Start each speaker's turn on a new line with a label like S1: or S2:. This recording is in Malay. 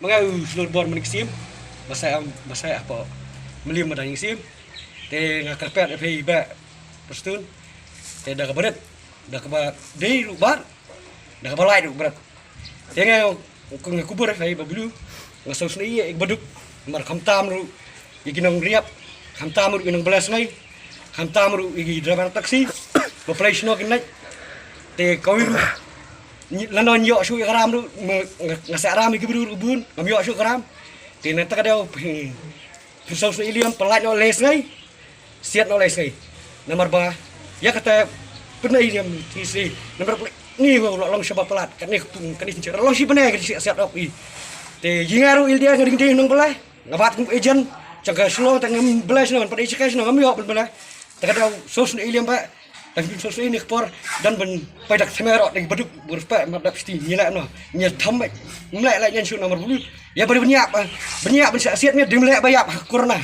S1: Mengayu seluruh bor menik sim. Basai apa? Melim ada yang sim. Te ngakarpet pe iba pastun. Te dah kabaret. Dah kabar dei lubar. Dah kabalai lu berat. Te ngakubur pe babulu. Ngasau sni ek baduk. Mar khamtam lu. Iginong riap. Khamtam lu inong belas ngai. Khamtam lu igi driver taksi. Population no kinai. Te kawiru. Lanon yo su karam lu ngasa ram iki buru ubun ngam yo su karam ti neta kadau pisau su iliam pelat no les ngai siat no les ngai nomor 2 ya kata pernah iliam ti si nomor ni long sebab pelat kan ni cerita long si benar siat op i te jingaru ildia ngering ding nong pelai ngabat agent jaga slow tangam belas no pada ikas no ngam yo belah takadau sos iliam pak dan sosok ini kepor dan pada semerok dengan beduk berapa madak pasti nyelak no nyel tambah mulai lah yang nomor 10 ya beri banyak siatnya dimulai bayar kurna